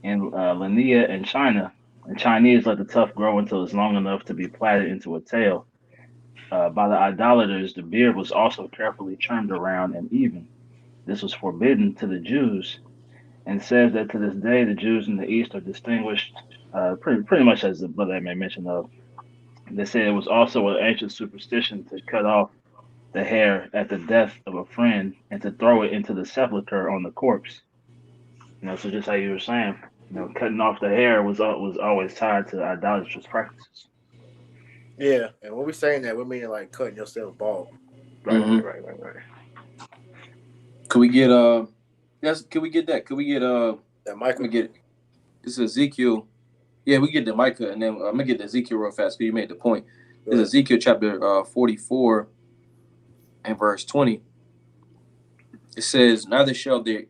in Linnea and China. And Chinese let the tuft grow until it's long enough to be plaited into a tail. By the idolaters, the beard was also carefully trimmed around and even. This was forbidden to the Jews, and says that to this day the Jews in the East are distinguished, pretty much as the brother I may mention of. They say it was also an ancient superstition to cut off the hair at the death of a friend and to throw it into the sepulcher on the corpse. So just how you were saying, cutting off the hair was always tied to idolatrous practices. Yeah, and when we're saying that, we're meaning like cutting yourself bald. Right, Mhm. right. Could we get yes? Could we get that? Could we get That Let Michael. me get it. This is Ezekiel. Yeah, we get the Micah, and then I'm gonna get the Ezekiel real fast because you made the point. This is Ezekiel chapter 44 and verse 20. It says, Neither shall they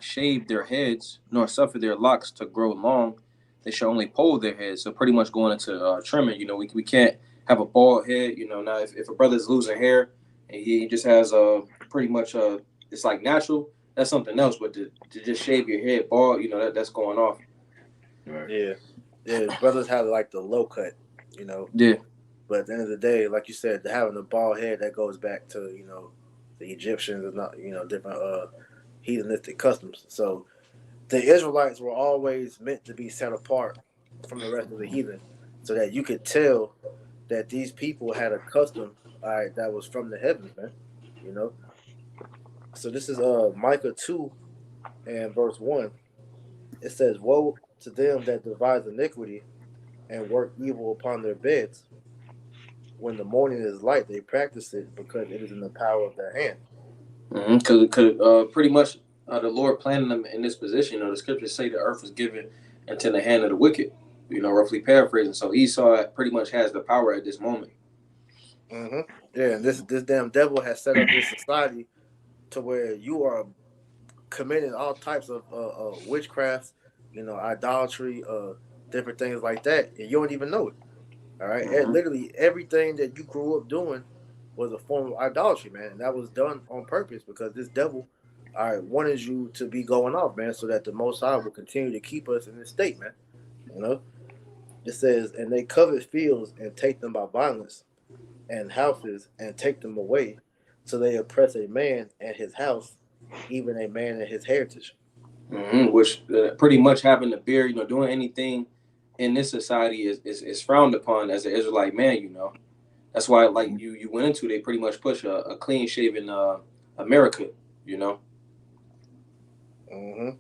shave their heads, nor suffer their locks to grow long. They shall only poll their heads. So pretty much going into trimming. We can't have a bald head. Now if a brother's losing hair and he just has pretty much it's like natural. That's something else. But to just shave your head bald, that's going off. Yeah, brothers have like the low cut. Yeah. But at the end of the day, like you said, having a bald head that goes back to the Egyptians and not different heathenistic customs. So the Israelites were always meant to be set apart from the rest of the heathen, so that you could tell that these people had a custom, all right, that was from the heavens, man. So this is Micah 2 and verse 1. It says, "Woe to them that devise iniquity and work evil upon their beds. When the morning is light, they practice it because it is in the power of their hand." Because pretty much the Lord planted them in this position. The scriptures say the earth was given into the hand of the wicked. Roughly paraphrasing. So Esau pretty much has the power at this moment. Mm-hmm. Yeah, and this damn devil has set up this society to where you are committing all types of witchcraft, idolatry, different things like that, and you don't even know it. All right, and literally everything that you grew up doing was a form of idolatry, man, and that was done on purpose because this devil, all right, wanted you to be going off, man, so that the Most High will continue to keep us in this state, man. It says, "And they covet fields and take them by violence, and houses and take them away, so they oppress a man and his house, even a man and his heritage." Which pretty much having a beard, doing anything in this society is frowned upon as an Israelite man. That's why, like you went into, they pretty much push a clean shaven America.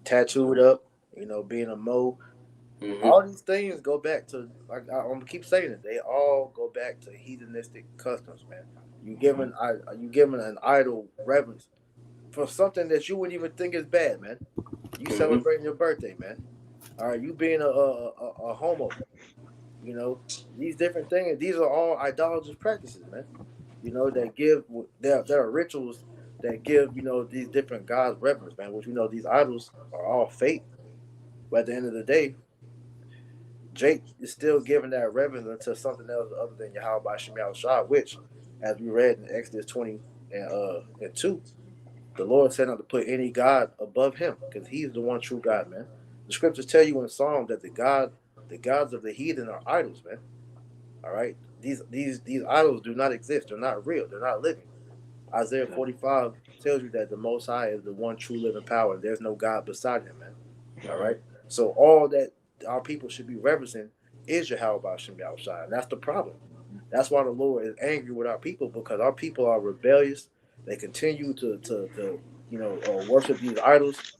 Tattooed up, being a Mo. All these things go back to, like I'm gonna keep saying it. They all go back to heathenistic customs, man. You giving an idol reverence for something that you wouldn't even think is bad, man. You celebrating your birthday, man. All right, you being a homo. These different things. These are all idolatrous practices, man. That give there are rituals that give these different gods reverence, man. Which these idols are all fake. But at the end of the day, Jake is still giving that reverence unto something else other than Yahweh by Shemiah Shah, which, as we read in Exodus 20 and 2, the Lord said not to put any God above him, because he's the one true God, man. The scriptures tell you in Psalm that the gods of the heathen are idols, man. All right? These idols do not exist. They're not real. They're not living. Isaiah 45 tells you that the Most High is the one true living power. There's no God beside him, man. All right? So all that our people should be reverencing is Yahweh Bashem Yahushua. And that's the problem. That's why the Lord is angry with our people, because our people are rebellious. They continue to worship these idols.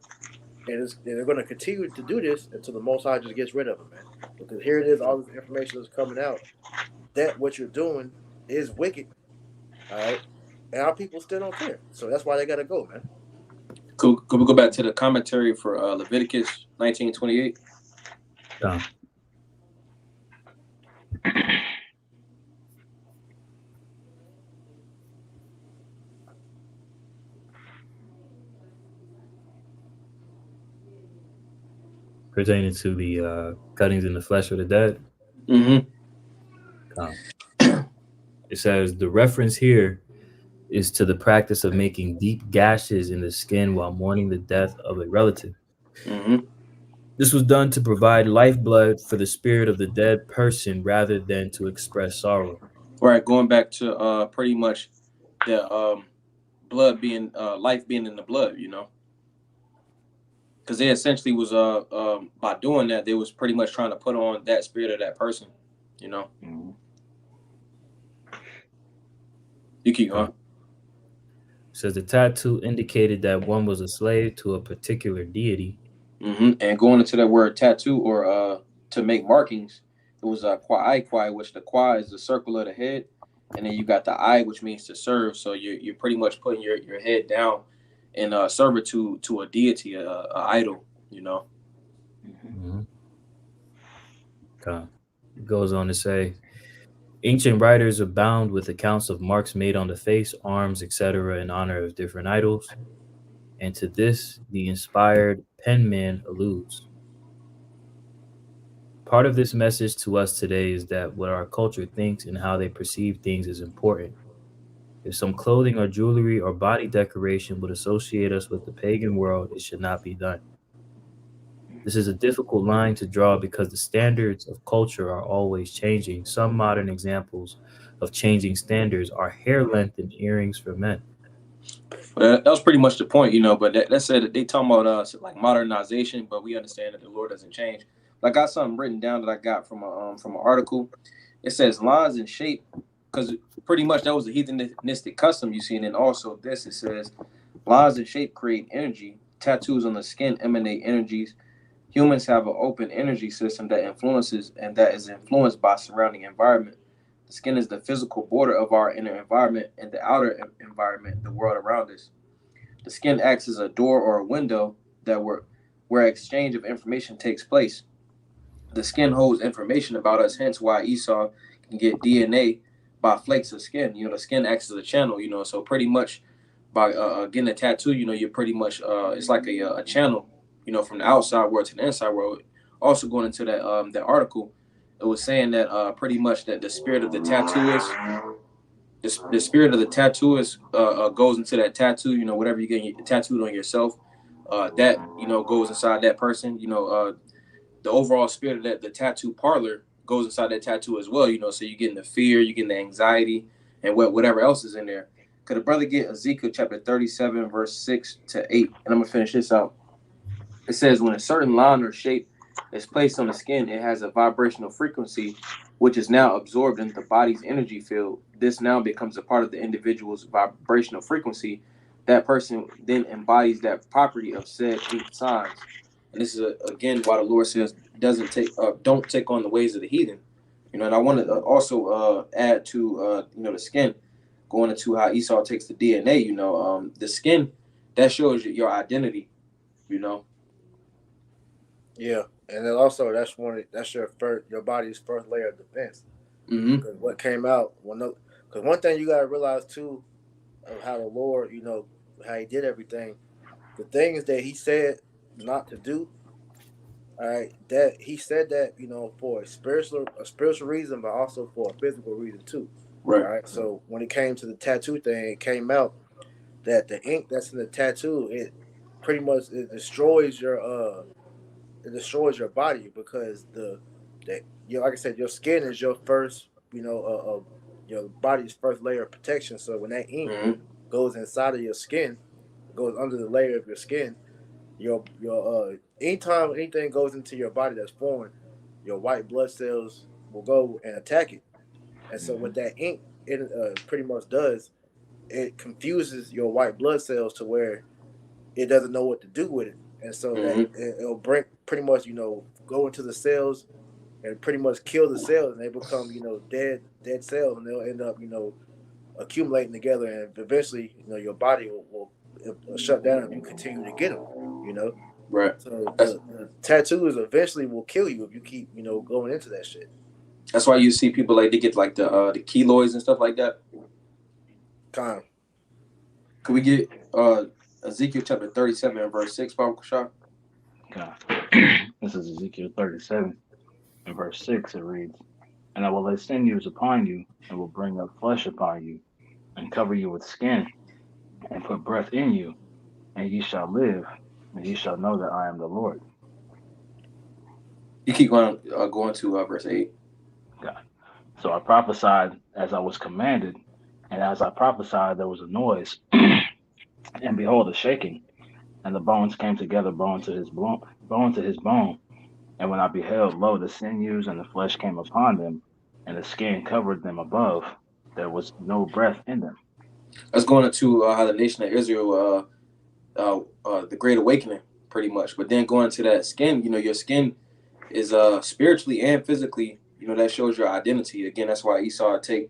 And they're going to continue to do this until the Most High just gets rid of them, man. Because here it is, all this information is coming out that what you're doing is wicked. All right? And our people still don't care. So that's why they got to go, man. Could we go back to the commentary for Leviticus 19:28? Done. pertaining to the cuttings in the flesh of the dead. Mm-hmm. It says the reference here is to the practice of making deep gashes in the skin while mourning the death of a relative. Mm-hmm. This was done to provide lifeblood for the spirit of the dead person rather than to express sorrow. Right, going back to pretty much the blood being life being in the blood, you know, because they essentially was by doing that they was pretty much trying to put on that spirit of that person, you know. Mm-hmm. You keep going. It says the tattoo indicated that one was a slave to a particular deity. Mm-hmm. And going into that word tattoo or to make markings, it was kwai, which the kwa is the circle of the head, and then you got the I, which means to serve. So you're pretty much putting your head down in servitude to a deity, a idol, you know. Mm-hmm. It goes on to say, ancient writers abound with accounts of marks made on the face, arms, etc., in honor of different idols, and to this the inspired penman alludes. Part of this message to us today is that what our culture thinks and how they perceive things is important. If some clothing or jewelry or body decoration would associate us with the pagan world, it should not be done. This is a difficult line to draw because the standards of culture are always changing. Some modern examples of changing standards are hair length and earrings for men. But that was pretty much the point, you know. But that said that they talking about like modernization, but we understand that the Lord doesn't change. Like I got something written down that I got from an article. It says lines and shape, because pretty much that was a heathenistic custom you see, and then also this it says lines and shape create energy. Tattoos on the skin emanate energies. Humans have an open energy system that influences and that is influenced by surrounding environment. The skin is the physical border of our inner environment and the outer environment, the world around us. The skin acts as a door or a window that where exchange of information takes place. The skin holds information about us, hence why Esau can get DNA by flakes of skin. You know, the skin acts as a channel, you know, so pretty much by getting a tattoo, you know, you're pretty much, it's like a channel, you know, from the outside world to the inside world. Also going into that article, it was saying that pretty much that the spirit of the tattooist, the spirit of the tattooist goes into that tattoo, you know, whatever you get tattooed on yourself, that, you know, goes inside that person, you know, the overall spirit of that the tattoo parlor goes inside that tattoo as well, you know. So you're getting the fear, you're getting the anxiety, and whatever else is in there. Could a brother get Ezekiel chapter 37, verse 6 to 8? And I'm gonna finish this out. It says, when a certain line or shape is placed on the skin, it has a vibrational frequency which is now absorbed into the body's energy field. This now becomes a part of the individual's vibrational frequency. That person then embodies that property of said ink signs. And this is again why the Lord says don't take on the ways of the heathen. You know, and I want to also add to you know, the skin, going into how Esau takes the DNA. You know, the skin that shows your identity. You know. Yeah, and then also that's your body's first layer of defense. Mm-hmm. Because what came out because one thing you gotta realize too of how the Lord, you know, how He did everything, the things that He said not to do. All right, that He said that, you know, for a spiritual reason, but also for a physical reason too. Right. All right. So when it came to the tattoo thing, it came out that the ink that's in the tattoo, it pretty much destroys your body because like I said, your skin is your first, you know, your body's first layer of protection. So when that ink goes inside of your skin, goes under the layer of your skin, your anytime anything goes into your body that's foreign, your white blood cells will go and attack it. And so what that ink it pretty much does, it confuses your white blood cells to where it doesn't know what to do with it. And so that it'll bring pretty much, you know, go into the cells and pretty much kill the cells, and they become, you know, dead cells, and they'll end up, you know, accumulating together, and eventually, you know, your body will shut down if you continue to get them, you know. Right. So the tattoos eventually will kill you if you keep, you know, going into that shit. That's why you see people like they get like the keloids and stuff like that. Kind of. Could we get Ezekiel chapter 37 and verse 6, Bible Shah? This is Ezekiel 37 and verse 6. It reads, "And I will lay sinews upon you, and will bring up flesh upon you, and cover you with skin, and put breath in you, and ye shall live, and ye shall know that I am the Lord." You keep going to verse 8. God. So I prophesied as I was commanded, and as I prophesied, there was a noise, and behold, a shaking, and the bones came together, bone to his bone. And when I beheld, lo, the sinews and the flesh came upon them, and the skin covered them above. There was no breath in them. Let's go into how the nation of Israel, the Great Awakening, pretty much. But then going to that skin, your skin is spiritually and physically, that shows your identity. Again, that's why Esau to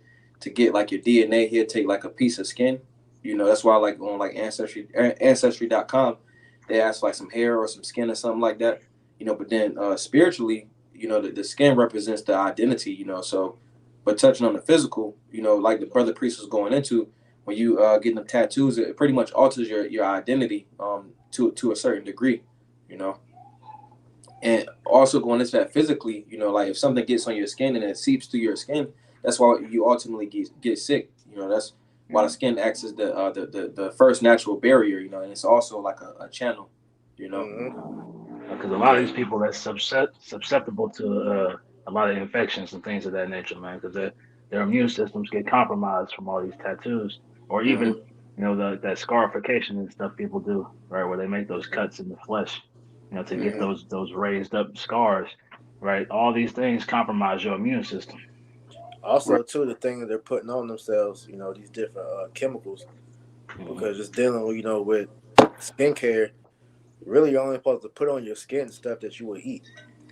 get like your DNA, he'll take like a piece of skin. That's why like on like ancestry.com, they ask like some hair or some skin or something like that. But then spiritually, the skin represents the identity, so but touching on the physical, like the brother priest was going into, when you getting them tattoos, it pretty much alters your identity to a certain degree, and also going into that physically, like if something gets on your skin and it seeps through your skin, that's why you ultimately get sick. That's why the skin acts as the first natural barrier, and it's also like a channel, Because a lot of these people that's susceptible to a lot of infections and things of that nature, man, because their immune systems get compromised from all these tattoos, or even that scarification and stuff people do, right, where they make those cuts in the flesh, to get those raised up scars, right? All these things compromise your immune system. Also, too, the thing that they're putting on themselves, these different chemicals, because it's dealing, with skincare. Really, you're only supposed to put on your skin stuff that you will eat.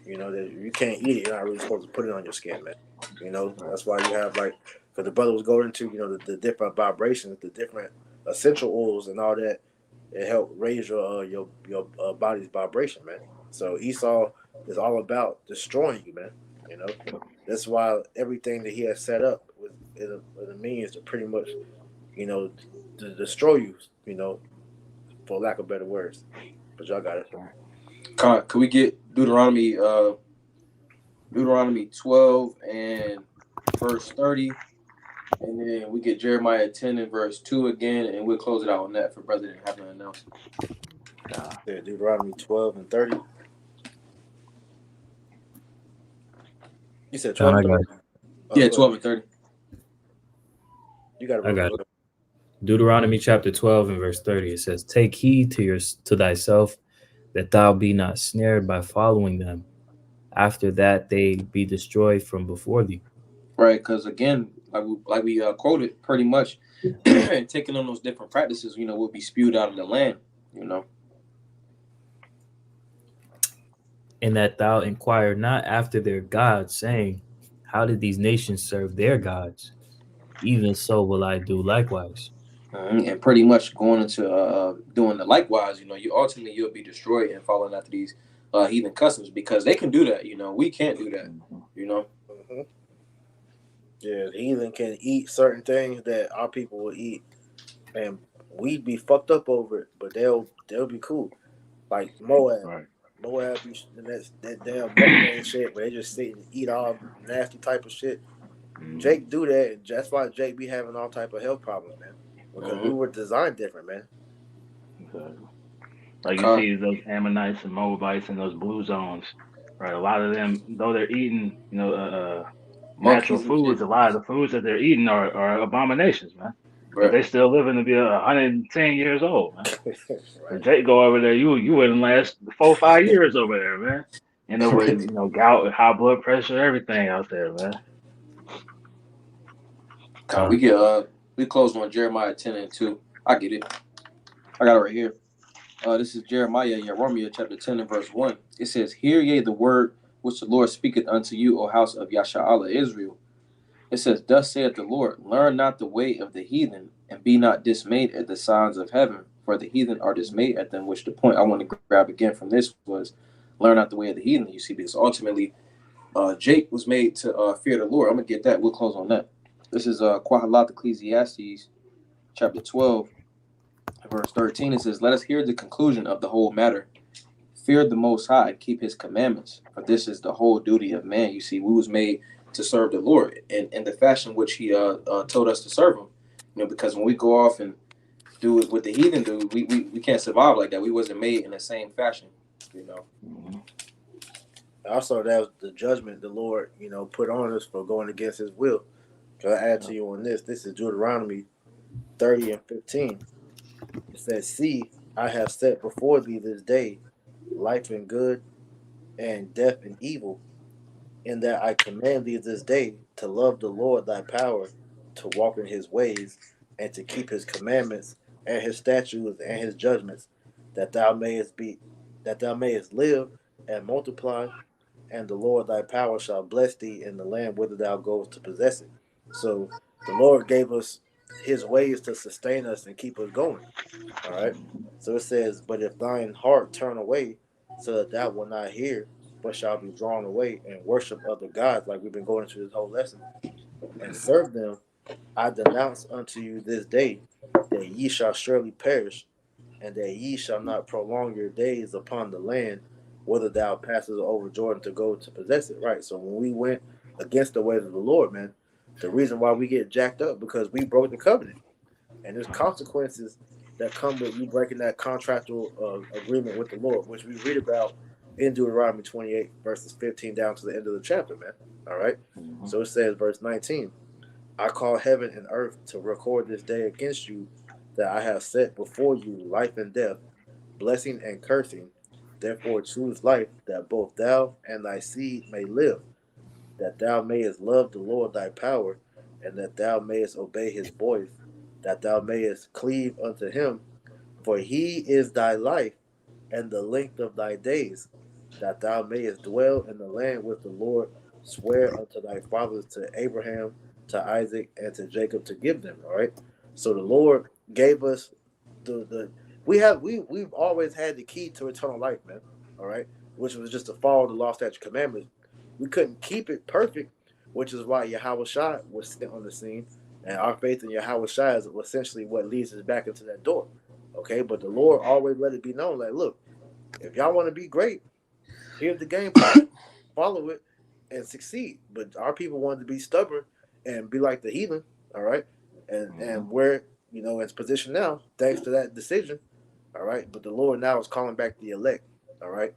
That you can't eat it. You're not really supposed to put it on your skin, man. That's why you have because the brother was going into, the different vibrations, the different essential oils and all that. It help raise your body's vibration, man. So Esau is all about destroying you, man. That's why everything that he has set up with a means to pretty much, to destroy you, for lack of better words. But y'all got it. Could we get Deuteronomy 12 and verse 30, and then we get Jeremiah 10 and verse 2 again, and we'll close it out on that for brother didn't have nothing else. Yeah, Deuteronomy 12 and 30. You said 12 and 30? Yeah, 12 and 30. You got it. I got it. Deuteronomy chapter 12 and verse 30, it says, "Take heed to thyself, that thou be not snared by following them, after that they be destroyed from before thee." Right, because again, like we quoted, pretty much taking on those different practices, will be spewed out of the land, And that thou inquire not after their gods, saying, how did these nations serve their gods? Even so will I do likewise. And pretty much going into doing the likewise, you'll be destroyed and following after these heathen customs, because they can do that, we can't do that, Mm-hmm. Yeah, the heathen can eat certain things that our people will eat, and we'd be fucked up over it, but they'll be cool. Like Moab. Right. Moab, that damn mukbang shit where they just sit and eat all nasty type of shit. Jake do that, and that's why Jake be having all type of health problems, man. Because we were designed different, man. Exactly. Like you see those Ammonites and Moabites in those blue zones, right? A lot of them, though they're eating, natural foods, a lot of the foods that they're eating are abominations, man. But they still living to be 110 years old, man. Right. Jake go over there, you wouldn't last 4 or 5 years over there, man. With gout, high blood pressure, everything out there, man. We closed on Jeremiah 10 and 2. I get it. I got it right here. This is Jeremiah, chapter 10 and verse 1. It says, "Hear ye the word which the Lord speaketh unto you, O house of Yasha'Allah Israel." It says, "Thus saith the Lord, learn not the way of the heathen, and be not dismayed at the signs of heaven, for the heathen are dismayed at them." Which the point I want to grab again from this was, learn not the way of the heathen. You see, because ultimately, Jake was made to fear the Lord. I'm going to get that. We'll close on that. This is Quahalat Ecclesiastes, chapter 12, verse 13. It says, "Let us hear the conclusion of the whole matter. fear the Most High and keep His commandments, for this is the whole duty of man. You see, we was made to serve the Lord in the fashion which He told us to serve Him. You know, because when we go off and do what the heathen do, we can't survive like that. We wasn't made in the same fashion. You know. Mm-hmm. Also, that was the judgment the Lord, put on us for going against His will. So I add to you on this. This is Deuteronomy 30 and 15. It says, "See, I have set before thee this day life and good, and death and evil, in that I command thee this day to love the Lord thy power, to walk in His ways, and to keep His commandments and His statutes and His judgments, that thou mayest live and multiply, and the Lord thy power shall bless thee in the land whither thou goest to possess it." So the Lord gave us His ways to sustain us and keep us going. All right. So it says, "But if thine heart turn away, so that thou wilt not hear, but shall be drawn away and worship other gods," like we've been going through this whole lesson, "and serve them, I denounce unto you this day that ye shall surely perish, and that ye shall not prolong your days upon the land, whether thou passest over Jordan to go to possess it." Right. So when we went against the ways of the Lord, man, the reason why we get jacked up because we broke the covenant, and there's consequences that come with you breaking that contractual agreement with the Lord, which we read about in Deuteronomy 28, verses 15 down to the end of the chapter, man. All right. Mm-hmm. So it says, verse 19, "I call heaven and earth to record this day against you, that I have set before you life and death, blessing and cursing. Therefore choose life, that both thou and thy seed may live, that thou mayest love the Lord thy power, and that thou mayest obey His voice, that thou mayest cleave unto Him. For He is thy life and the length of thy days, that thou mayest dwell in the land which the Lord sware unto thy fathers, to Abraham, to Isaac, and to Jacob, to give them." All right. So the Lord gave us we've always had the key to eternal life, man. All right, which was just to follow the law, statute, commandments. We couldn't keep it perfect, which is why Yahweh Shai was sent on the scene, and our faith in Yahweh Shai is essentially what leads us back into that door. Okay, but the Lord always let it be known, like, look, if y'all want to be great, here's the game plan. Follow it and succeed. But our people wanted to be stubborn and be like the heathen, all right? And we're, in its position now, thanks to that decision, all right? But the Lord now is calling back the elect, all right?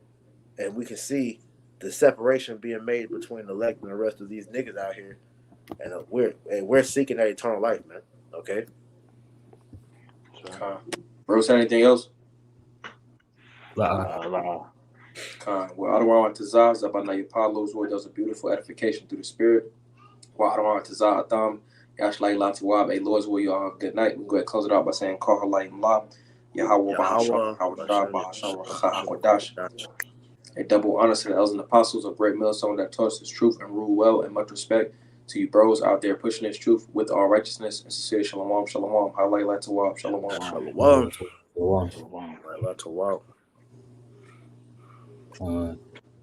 And we can see the separation being made between the elect and the rest of these niggas out here. And we're seeking that eternal life, man. Okay? Bro, say anything else? Wow. Well, I don't want to Tazaz about now your Paulo's word does a beautiful edification through the spirit. Well, I don't want to Tazaz Adam. Yashlai Latiwab, a Lord's will, y'all have a good night. We go ahead and close it out by saying, Call Halayim La, Yahweh Bahasham, Bahasham, Bahasham, a double honor to the elders and apostles of Great Millstone that taught us this truth and rule well, and much respect to you bros out there pushing this truth with all righteousness and sincere shalom, shalom, Halay Latiwab, shalom. Shalom. Shalom. Wow.